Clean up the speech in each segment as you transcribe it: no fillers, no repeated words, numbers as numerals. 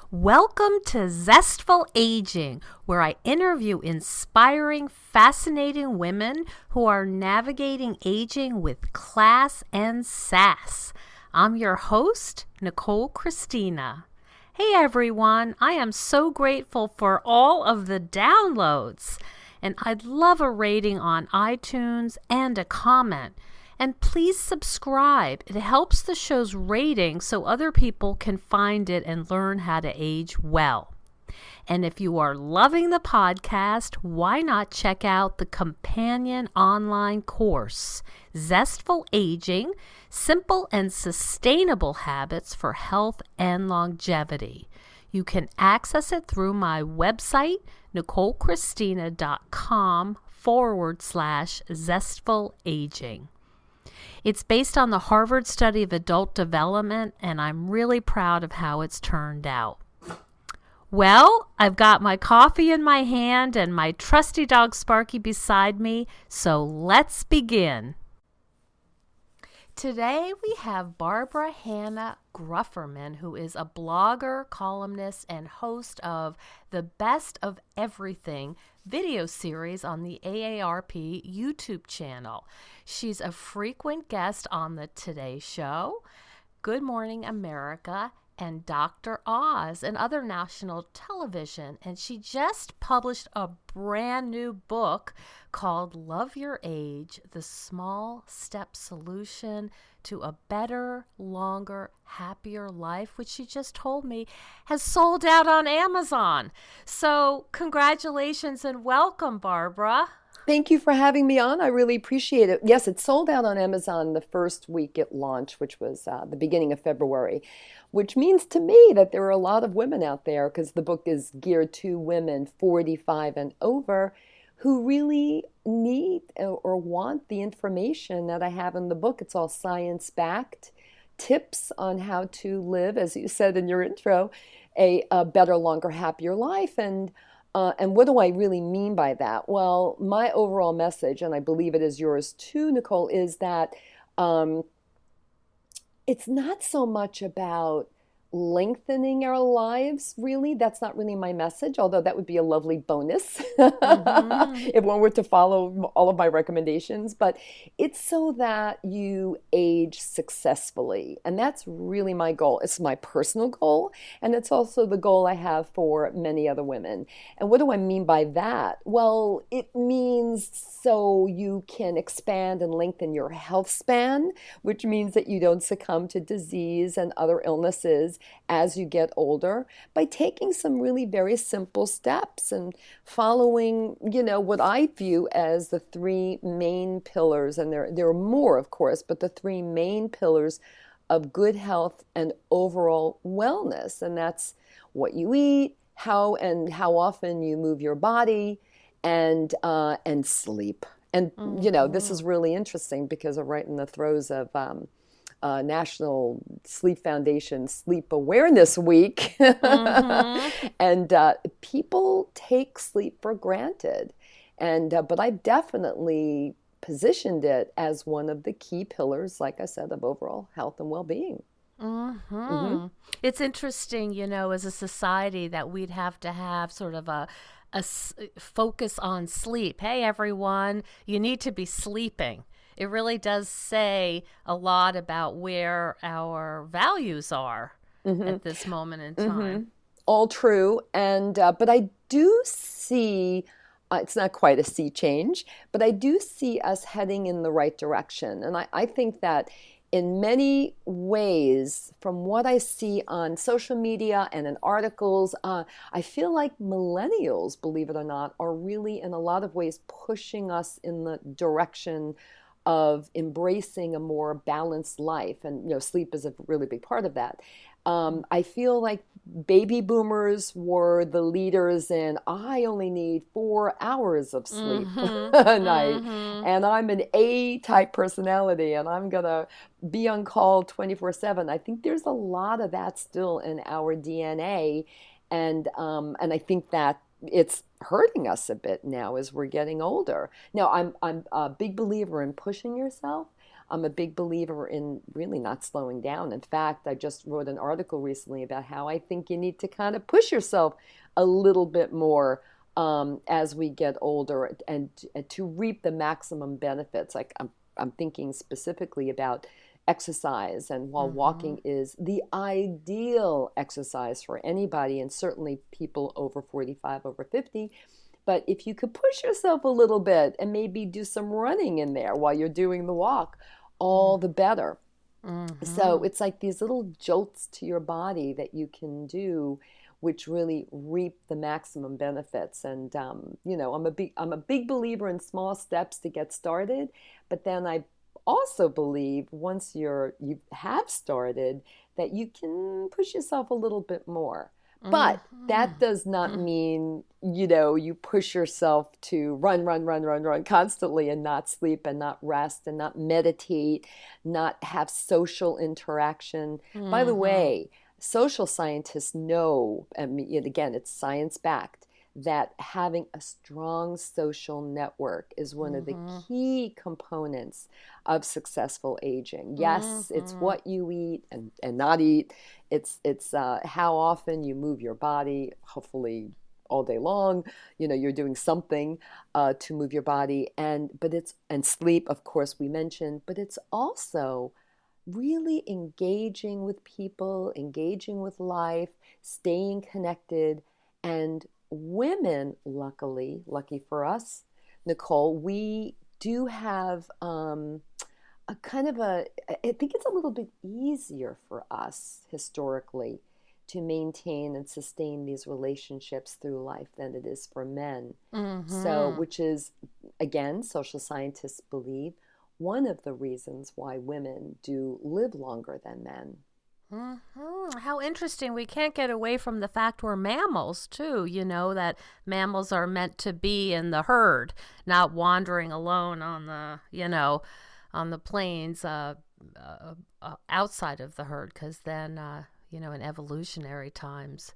Welcome to Zestful Aging, where I interview inspiring, fascinating women who are navigating aging with class and sass. I'm your host, Nicole Christina. Hey everyone, I am so grateful for all of the downloads, and I'd love a rating on iTunes and a comment. And please subscribe. It helps the show's rating so other people can find it and learn how to age well. And if you are loving the podcast, why not check out the companion online course, Zestful Aging, Simple and Sustainable Habits for Health and Longevity. You can access it through my website, NicoleChristina.com/Zestful Aging. It's based on the Harvard study of adult development, and I'm really proud of how it's turned out. Well, I've got my coffee in my hand and my trusty dog Sparky beside me, so let's begin. Today we have Barbara Hannah Grufferman, who is a blogger, columnist, and host of the Best of Everything video series on the AARP YouTube channel. She's a frequent guest on the Today Show, Good Morning America, and Dr. Oz and other national television. And she just published a brand new book called Love Your Age, The Small Step Solution to a Better, Longer, Happier Life, which she just told me has sold out on Amazon. So congratulations and welcome, Barbara. Thank you for having me on. I really appreciate it. Yes, it sold out on Amazon the first week it launched, which was the beginning of February, which means to me that there are a lot of women out there, because the book is geared to women 45 and over who really need or want the information that I have in the book. It's all science-backed, tips on how to live, as you said in your intro, a better, longer, happier life. And what do I really mean by that? Well, my overall message, and I believe it is yours too, Nicole, is that it's not so much about lengthening our lives, really. That's not really my message, although that would be a lovely bonus if one were to follow all of my recommendations. But it's so that you age successfully. And that's really my goal. It's my personal goal. And it's also the goal I have for many other women. And what do I mean by that? Well, it means so you can expand and lengthen your health span, which means that you don't succumb to disease and other illnesses as you get older, by taking some really very simple steps and following, what I view as the three main pillars. And there are more, of course, but the three main pillars of good health and overall wellness. And that's what you eat, how often you move your body, and sleep. And, this is really interesting because I'm right in the throes of National Sleep Foundation Sleep Awareness Week. And people take sleep for granted. But I've definitely positioned it as one of the key pillars, like I said, of overall health and well-being. It's interesting, as a society that we'd have to have sort of a focus on sleep. Hey, everyone, you need to be sleeping. It really does say a lot about where our values are at this moment in time. All true. But I do see, it's not quite a sea change, but I do see us heading in the right direction. And I think that in many ways, from what I see on social media and in articles, I feel like millennials, believe it or not, are really in a lot of ways pushing us in the direction of embracing a more balanced life. And, sleep is a really big part of that. I feel like baby boomers were the leaders in, I only need 4 hours of sleep a night. And I'm an A-type personality, and I'm going to be on call 24/7. I think there's a lot of that still in our DNA. And I think that it's hurting us a bit now as we're getting older. Now, I'm a big believer in pushing yourself. I'm a big believer in really not slowing down. In fact, I just wrote an article recently about how I think you need to kind of push yourself a little bit more as we get older and to reap the maximum benefits. Like I'm thinking specifically about exercise, and while Mm-hmm. walking is the ideal exercise for anybody, and certainly people over 45, over 50, but if you could push yourself a little bit and maybe do some running in there while you're doing the walk, all the better. So Mm-hmm. it's like these little jolts to your body that you can do, which really reap the maximum benefits. And I'm a big believer in small steps to get started, but then I also believe once you have started that you can push yourself a little bit more. But Mm-hmm. that does not mean, you push yourself to run, run, run, run, run constantly and not sleep and not rest and not meditate, not have social interaction. By the Mm-hmm. way, social scientists know, I mean, again, it's science backed, that having a strong social network is one of the Mm-hmm. key components of successful aging. Yes, it's Mm-hmm. what you eat and not eat. It's how often you move your body, hopefully all day long. You're doing something to move your body, and sleep, of course, we mentioned, but it's also really engaging with people, engaging with life, staying connected. And women, lucky for us, Nicole, we do have a kind of I think it's a little bit easier for us historically to maintain and sustain these relationships through life than it is for men. So, Mm-hmm. which is, again, social scientists believe one of the reasons why women do live longer than men. How interesting. We can't get away from the fact we're mammals, too. That mammals are meant to be in the herd, not wandering alone on the plains outside of the herd, because then, in evolutionary times,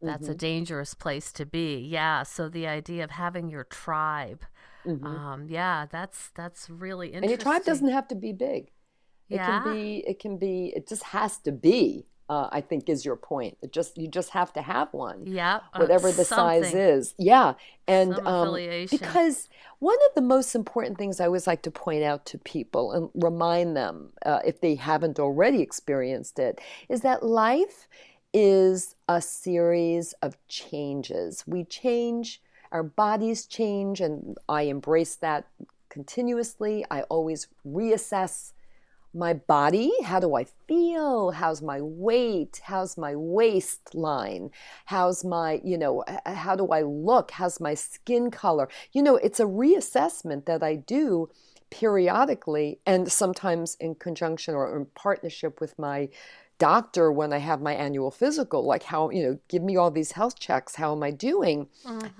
that's a Hmm. dangerous place to be. Yeah. So the idea of having your tribe, Hmm. yeah, that's really And your tribe interesting. doesn't have to be big. Yeah. It just has to be, I think is your point. You just have to have one, Yeah. whatever the size Something, is. Yeah. And some affiliation. because one of the most important things I always like to point out to people and remind them, if they haven't already experienced it, is that life is a series of changes. We change, our bodies change, and I embrace that continuously. I always reassess my body. How do I feel? How's my weight? How's my waistline? How's how do I look? How's my skin color? It's a reassessment that I do periodically, and sometimes in conjunction or in partnership with my doctor when I have my annual physical, like how, give me all these health checks. How am I doing?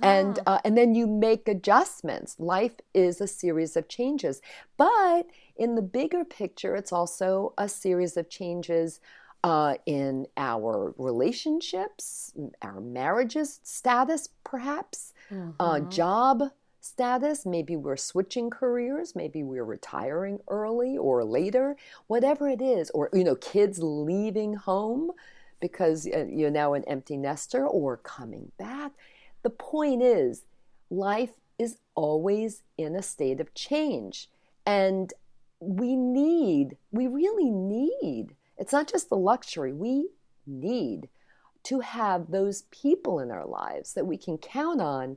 And Mm-hmm. uh, and then you make adjustments. Life is a series of changes, but in the bigger picture, it's also a series of changes in our relationships, our marriages status, perhaps, Mm-hmm. job status. Maybe we're switching careers. Maybe we're retiring early or later, whatever it is. Or, kids leaving home because you're now an empty nester or coming back. The point is, life is always in a state of change. And we really need, it's not just the luxury, we need to have those people in our lives that we can count on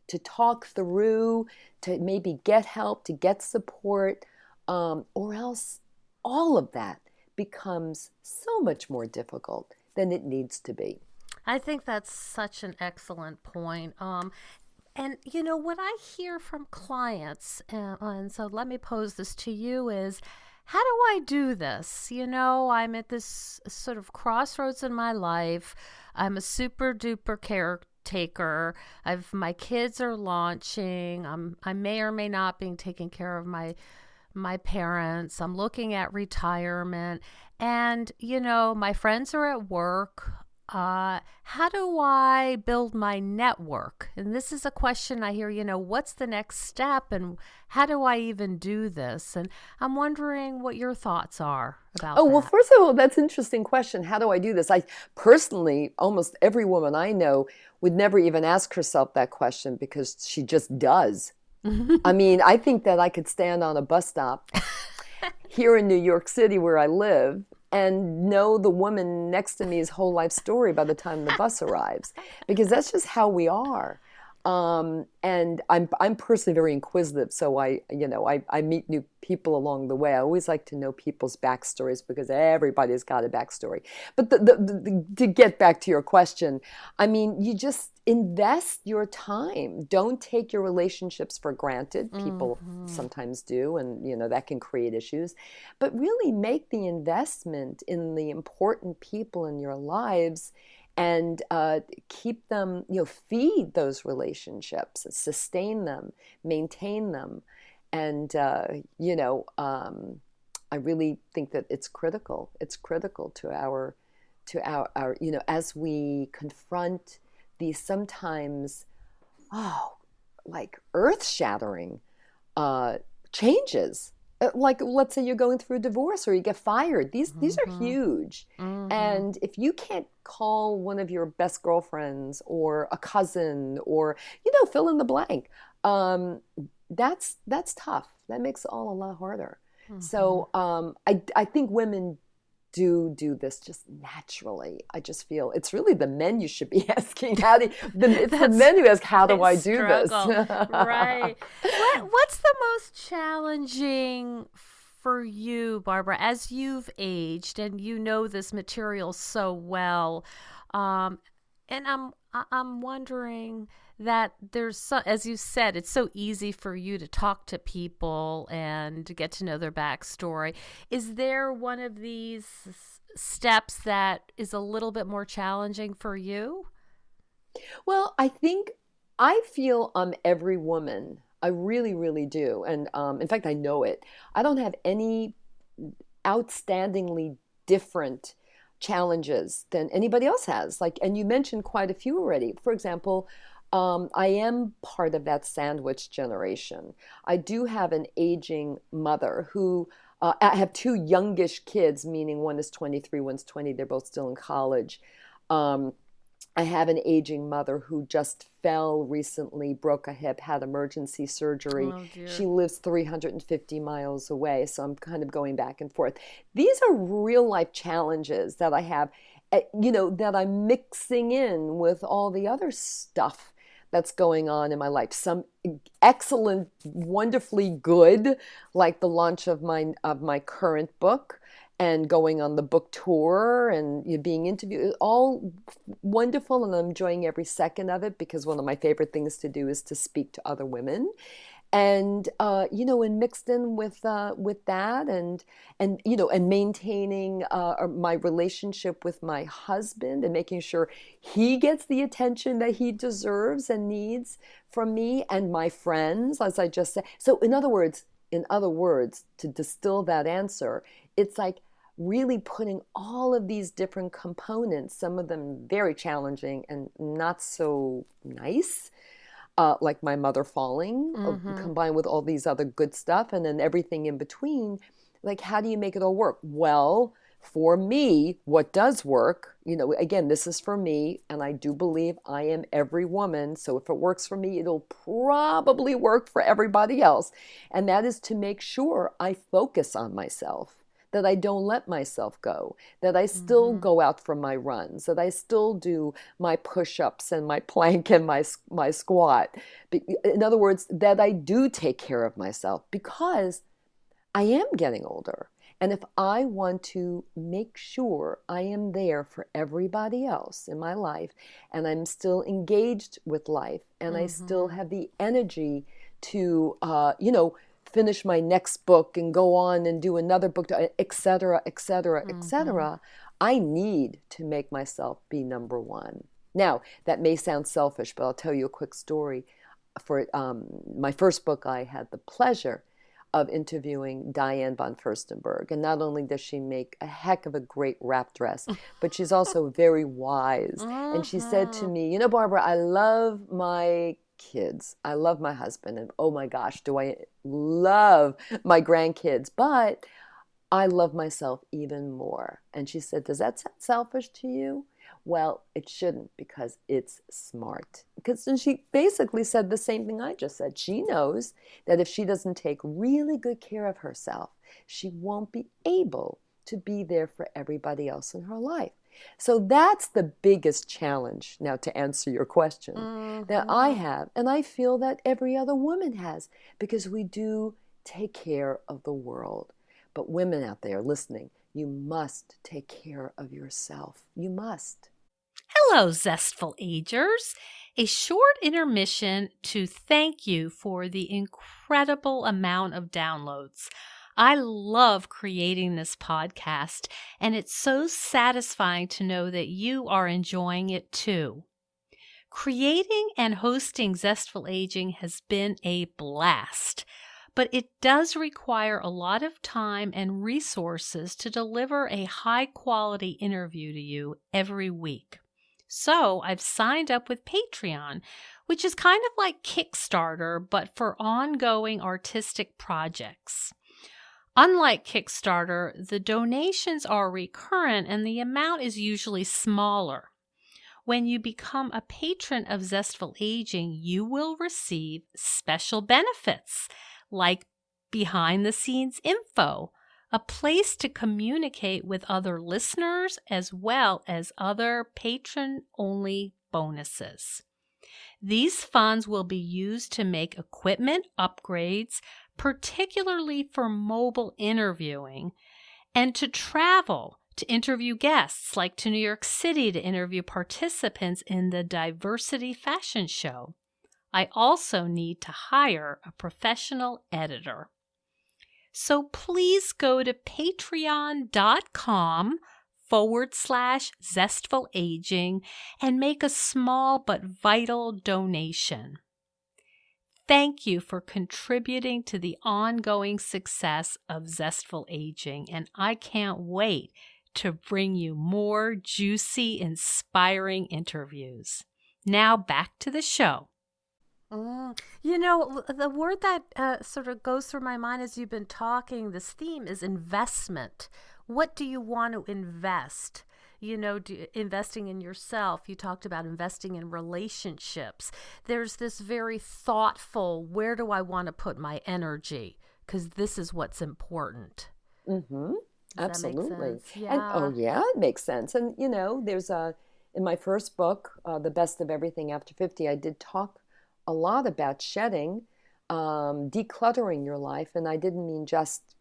to talk through, to maybe get help, to get support, or else all of that becomes so much more difficult than it needs to be. I think that's such an excellent point. And what I hear from clients, and so let me pose this to you is, how do I do this? I'm at this sort of crossroads in my life. I'm a super duper caretaker. My kids are launching. I may or may not be taking care of my parents. I'm looking at retirement. And, my friends are at work. How do I build my network? And this is a question I hear, what's the next step and how do I even do this? And I'm wondering what your thoughts are about Oh, well, that. first of all, that's an interesting question. How do I do this? I personally, almost every woman I know would never even ask herself that question because she just does. I mean, I think that I could stand on a bus stop here in New York City where I live and know the woman next to me's whole life story by the time the bus arrives, because that's just how we are. And I'm personally very inquisitive, so I meet new people along the way. I always like to know people's backstories because everybody's got a backstory. But to get back to your question, I mean, you just invest your time. Don't take your relationships for granted. People Mm-hmm. sometimes do, and that can create issues. But really make the investment in the important people in your lives and keep them, feed those relationships, sustain them, maintain them. And, I really think that it's critical. It's critical to our as we confront these sometimes, oh, like earth-shattering uh, changes. Like, let's say you're going through a divorce or you get fired. These are Mm-hmm. huge. Mm-hmm. And if you can't call one of your best girlfriends or a cousin or, fill in the blank, um, that's tough. That makes it all a lot harder. Mm-hmm. So I think women do this just naturally. I just feel it's really the men you should be asking it's the That's men who ask, how they do I do this? struggle. Right. What's the most challenging for you, Barbara, as you've aged and you know this material so well? Um, and I'm wondering that there's as you said, it's so easy for you to talk to people and to get to know their backstory. Is there one of these steps that is a little bit more challenging for you? Well, I feel I'm every woman. I really, really do. And in fact, I know it. I don't have any outstandingly different challenges than anybody else has. Like, and you mentioned quite a few already. For example, I am part of that sandwich generation. I do have an aging mother who I have two youngish kids, meaning one is 23, one's 20. They're both still in college. Um, I have an aging mother who just fell recently, broke a hip, had emergency surgery. Oh She dear. lives 350 miles away, so I'm kind of going back and forth. These are real life challenges that I have, that I'm mixing in with all the other stuff that's going on in my life. Some excellent, wonderfully good, like the launch of my current book and going on the book tour and being interviewed, all wonderful, and I'm enjoying every second of it because one of my favorite things to do is to speak to other women, and and mixed in with that, and maintaining my relationship with my husband and making sure he gets the attention that he deserves and needs from me and my friends, as I just said. So in other words, to distill that answer, it's like really putting all of these different components, some of them very challenging and not so nice, like my mother falling, Mm-hmm. combined with all these other good stuff, and then everything in between. Like, how do you make it all work? Well, for me, what does work, again, this is for me, and I do believe I am every woman. So if it works for me, it'll probably work for everybody else. And that is to make sure I focus on myself, that I don't let myself go, that I still Mm-hmm. go out for my runs, that I still do my push-ups and my plank and my squat. In other words, that I do take care of myself because I am getting older. And if I want to make sure I am there for everybody else in my life, and I'm still engaged with life, and I still Mm-hmm. have the energy to, finish my next book and go on and do another book, et cetera, et cetera, et Mm-hmm. cetera, I need to make myself be number one. Now, that may sound selfish, but I'll tell you a quick story. For my first book, I had the pleasure of interviewing Diane von Furstenberg. And not only does she make a heck of a great wrap dress, but she's also very wise. And she said to me, Barbara, I love my kids. I love my husband. And oh my gosh, do I love my grandkids. But I love myself even more. And she said, does that sound selfish to you? Well, it shouldn't, because it's smart. Because she basically said the same thing I just said. She knows that if she doesn't take really good care of herself, she won't be able to be there for everybody else in her life. So that's the biggest challenge, now to answer your question, that I have. And I feel that every other woman has, because we do take care of the world. But women out there listening, you must take care of yourself. You must. Hello, Zestful Agers. A short intermission to thank you for the incredible amount of downloads. I love creating this podcast, and it's so satisfying to know that you are enjoying it too. Creating and hosting Zestful Aging has been a blast, but it does require a lot of time and resources to deliver a high-quality interview to you every week. So I've signed up with Patreon, which is kind of like Kickstarter, but for ongoing artistic projects. Unlike Kickstarter, the donations are recurrent and the amount is usually smaller. When you become a patron of Zestful Aging, you will receive special benefits like behind-the-scenes info, a place to communicate with other listeners, as well as other patron-only bonuses. These funds will be used to make equipment upgrades, particularly for mobile interviewing, and to travel to interview guests, like to New York City to interview participants in the Diversity Fashion Show. I also need to hire a professional editor. So please go to patreon.com/Zestful Aging and make a small but vital donation. Thank you for contributing to the ongoing success of Zestful Aging, and I can't wait to bring you more juicy, inspiring interviews. Now back to the show. The word that sort of goes through my mind as you've been talking, this theme is investment. What do you want to invest? Investing in yourself. You talked about investing in relationships. There's this very thoughtful, where do I want to put my energy? Because this is what's important. Mm-hmm. Absolutely. Yeah. And it makes sense. And there's in my first book, The Best of Everything After 50, I did talk a lot about shedding, decluttering your life, and I didn't mean just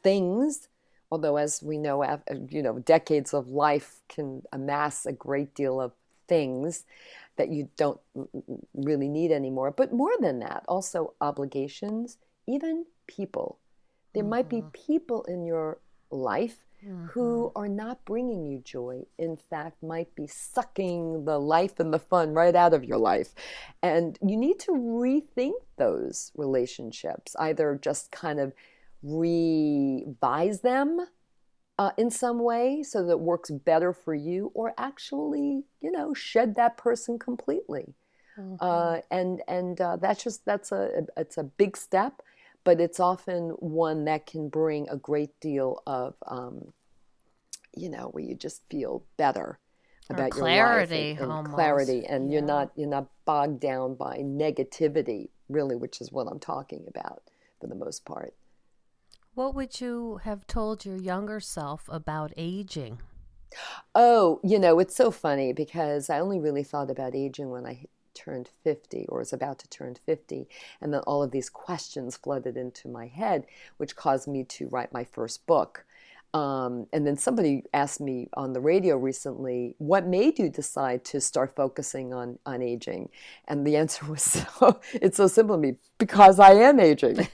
things, although as we know, decades of life can amass a great deal of things that you don't really need anymore. But more than that, also obligations, even people. There might be people in your life who are not bringing you joy, in fact, might be sucking the life and the fun right out of your life. And you need to rethink those relationships, either just kind of revise them in some way so that it works better for you, or actually, shed that person completely. It's a big step, but it's often one that can bring a great deal of, where you just feel better about clarity, your life and almost. Clarity, and you're not bogged down by negativity, really, which is what I'm talking about for the most part. What would you have told your younger self about aging? Oh, it's so funny because I only really thought about aging when I turned 50 or was about to turn 50. And then all of these questions flooded into my head, which caused me to write my first book. And then somebody asked me on the radio recently, what made you decide to start focusing on aging? And the answer was, it's so simple to me, because I am aging.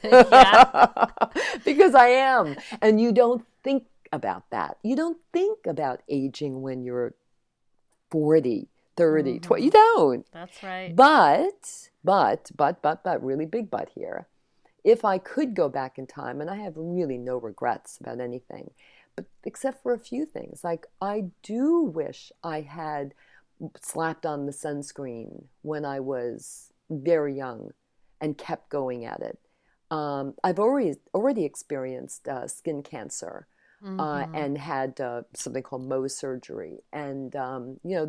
Because I am. And you don't think about that. You don't think about aging when you're 40, 30, 20. You don't. That's right. But, really big but here, if I could go back in time, and I have really no regrets about anything, but except for a few things, like I do wish I had slapped on the sunscreen when I was very young and kept going at it. I've already experienced skin cancer Mm-hmm. and had something called Mohs surgery, and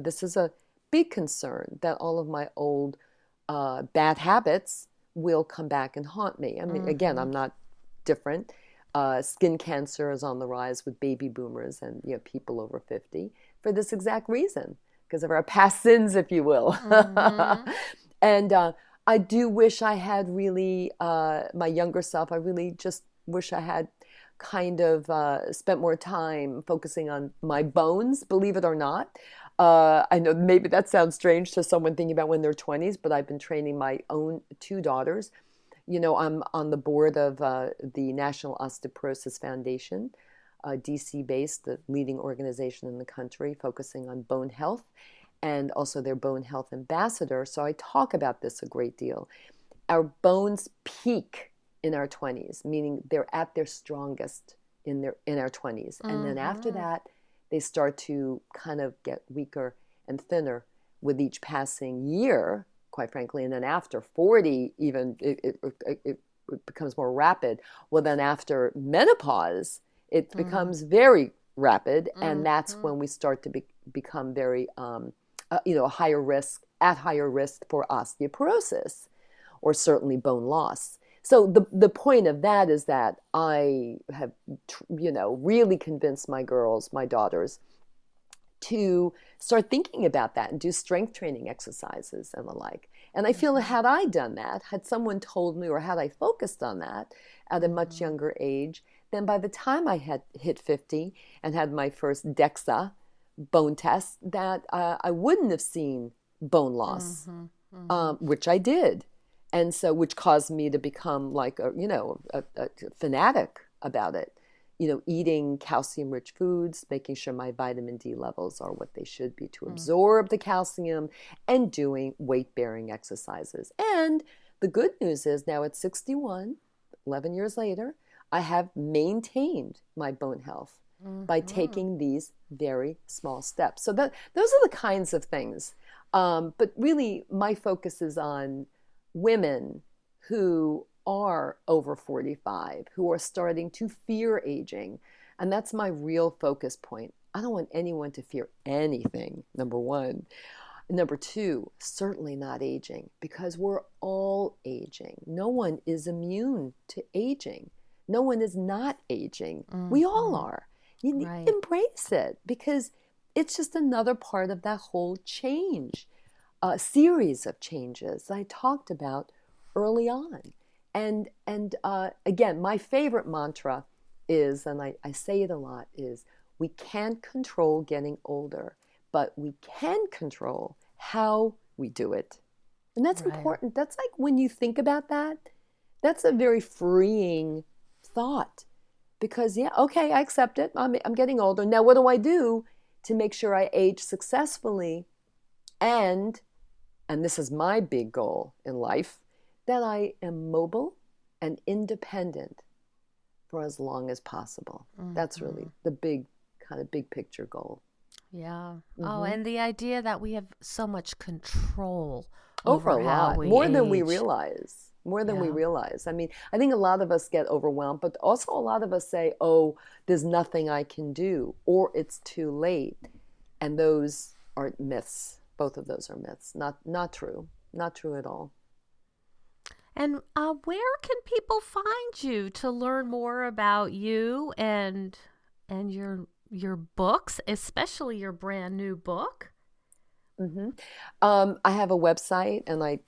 this is a big concern that all of my old bad habits will come back and haunt me. I mean, again, Mm-hmm. I'm not different. Skin cancer is on the rise with baby boomers and people over 50 for this exact reason, because of our past sins, if you will. Mm-hmm. And I do wish I had really, my younger self, I really just wish I had kind of spent more time focusing on my bones, believe it or not. I know maybe that sounds strange to someone thinking about when they're 20s, but I've been training my own two daughters. I'm on the board of the National Osteoporosis Foundation, DC based, the leading organization in the country focusing on bone health, and also their bone health ambassador. So I talk about this a great deal. Our bones peak in our 20s, meaning they're at their strongest in our 20s. And then after Mm-hmm. that, they start to kind of get weaker and thinner with each passing year, quite frankly. And then after 40, even it becomes more rapid. Well, then after menopause, it becomes very rapid. And that's Mm-hmm. when we start to become very, higher risk, at higher risk for osteoporosis or certainly bone loss. So the point of that is that I have, really convinced my girls, my daughters, to start thinking about that and do strength training exercises and the like. And I feel that Mm-hmm. had I done that, had someone told me, or had I focused on that at a much Mm-hmm. younger age, then by the time I had hit 50 and had my first DEXA bone test, that I wouldn't have seen bone loss, Mm-hmm. Mm-hmm. which I did. And so, which caused me to become like a fanatic about it. Eating calcium rich foods, making sure my vitamin D levels are what they should be to absorb the calcium, and doing weight bearing exercises. And the good news is now at 61, 11 years later, I have maintained my bone health by Mm-hmm. taking these very small steps. So those are the kinds of things. But really, my focus is on women who are over 45, who are starting to fear aging. And that's my real focus point. I don't want anyone to fear anything, number one. Number two, certainly not aging, because we're all aging. No one is immune to aging. No one is not aging. We all Mm-hmm. are. You need to Right. embrace it because it's just another part of that whole change, series of changes I talked about early on. And again, my favorite mantra is, and I say it a lot, is we can't control getting older, but we can control how we do it. And that's Right. important. That's like when you think about that, that's a very freeing thought because, yeah, okay, I accept it. I'm getting older. Now, what do I do to make sure I age successfully and this is my big goal in life, that I am mobile and independent for as long as possible. That's Mm-hmm. really the big kind of big picture goal. Yeah. Oh, Hmm. and the idea that we have so much control Over over a how lot, we more than we age. realize. More than we Yeah. realize. I mean, I think a lot of us get overwhelmed, but also a lot of us say, oh, there's nothing I can do, or it's too late. And those are myths. Both of those are myths. Not true. Not true at all. And where can people find you to learn more about you and your books, especially your brand new book? Hmm. I have a website and I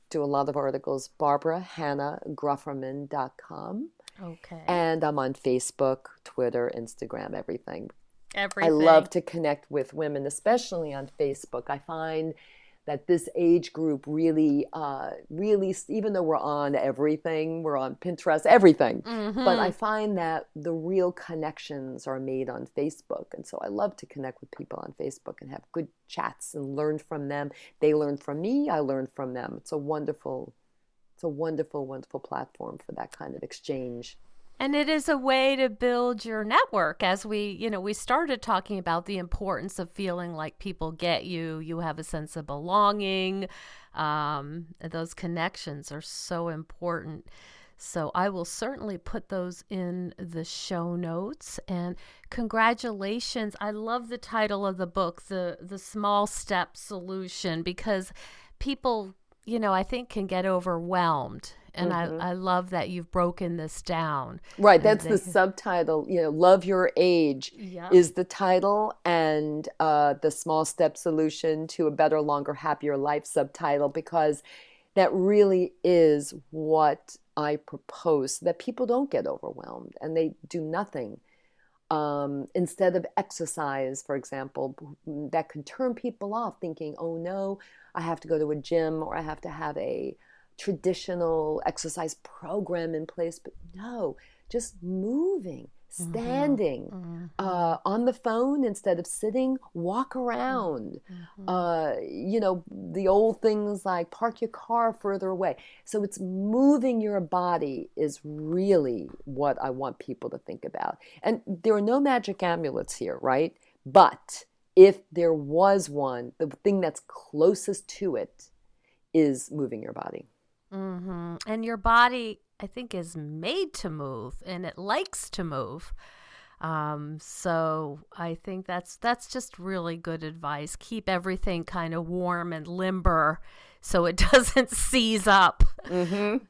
do a lot of articles, barbarahannahgrufferman.com. Okay. And I'm on Facebook, Twitter, Instagram, everything. I love Everything. to connect with women, especially on Facebook. I find that this age group really, even though we're on everything, we're on Pinterest, everything, but I Mm-hmm. find that the real connections are made on Facebook. And so I love to connect with people on Facebook and have good chats and learn from them. They learn from me, I learn from them. It's a wonderful It's a wonderful, wonderful platform for that kind of exchange. And it is a way to build your network. As we started talking about the importance of feeling like people get you, you have a sense of belonging. Those connections are so important. So I will certainly put those in the show notes. And congratulations. I love the title of the book, The Small Step Solution, because people, I think can get overwhelmed. And I love that you've broken this down. Right, that's the subtitle. Love Your Age Yep. is the title, and the Small Step Solution to a Better, Longer, Happier Life subtitle, because that really is what I propose, so that people don't get overwhelmed and they do nothing. Instead of exercise, for example, that can turn people off thinking, oh no, I have to go to a gym or I have to have a traditional exercise program in place. But no, just moving, standing, on the phone instead of sitting, walk around. The old things like park your car further away. So it's moving your body is really what I want people to think about. And there are no magic amulets here, right? But if there was one, the thing that's closest to it is moving your body. And your body, I think, is made to move, and it likes to move. So I think that's just really good advice. Keep everything kind of warm and limber so it doesn't seize up.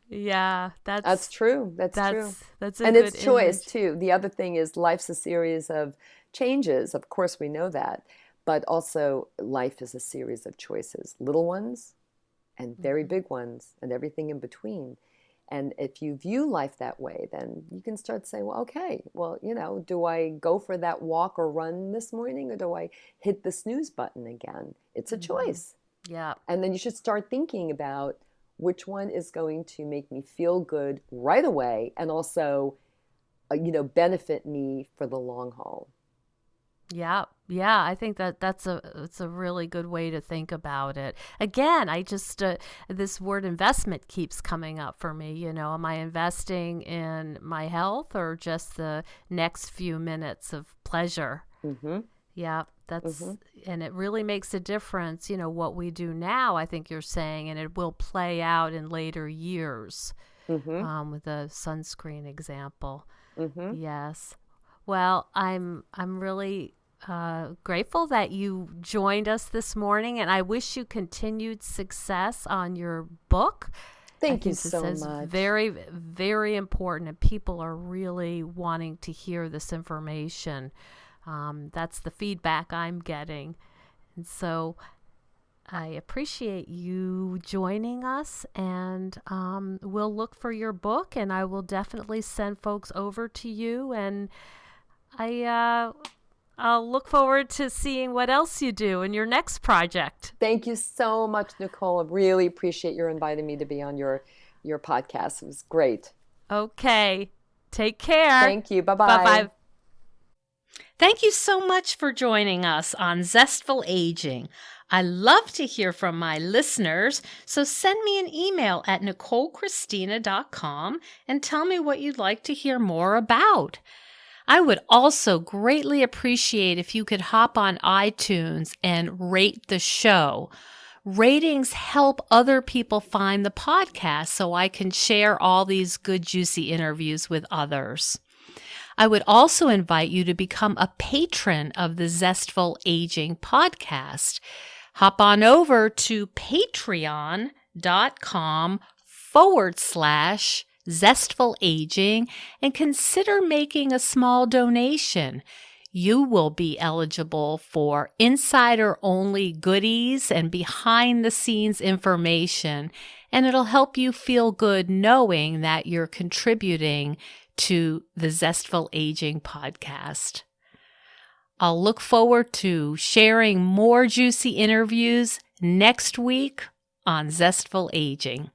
Yeah, that's true. That's true. That's a and good it's choice image. too. The other thing is life's a series of changes. Of course, we know that, but also life is a series of choices, little ones and very big ones, and everything in between. And if you view life that way, then you can start saying, well, okay, well, do I go for that walk or run this morning, or do I hit the snooze button again? It's a choice. Yeah. And then you should start thinking about which one is going to make me feel good right away and also, benefit me for the long haul. Yeah, I think it's a really good way to think about it. Again, I just this word investment keeps coming up for me. Am I investing in my health or just the next few minutes of pleasure? Yeah, and it really makes a difference. What we do now, I think you're saying, and it will play out in later years. With the sunscreen example. Yes. Well, I'm really grateful that you joined us this morning, and I wish you continued success on your book. Thank you so much. Very, very important, and people are really wanting to hear this information. That's the feedback I'm getting. And so I appreciate you joining us, and we'll look for your book, and I will definitely send folks over to you, and I'll look forward to seeing what else you do in your next project. Thank you so much, Nicole. I really appreciate your inviting me to be on your podcast. It was great. Okay. Take care. Thank you. Bye-bye. Bye-bye. Thank you so much for joining us on Zestful Aging. I love to hear from my listeners, so send me an email at NicoleChristina.com and tell me what you'd like to hear more about. I would also greatly appreciate if you could hop on iTunes and rate the show. Ratings help other people find the podcast so I can share all these good, juicy interviews with others. I would also invite you to become a patron of the Zestful Aging podcast. Hop on over to patreon.com/Zestful Aging and consider making a small donation. You will be eligible for insider-only goodies and behind-the-scenes information, and it'll help you feel good knowing that you're contributing to the Zestful Aging podcast. I'll look forward to sharing more juicy interviews next week on Zestful Aging.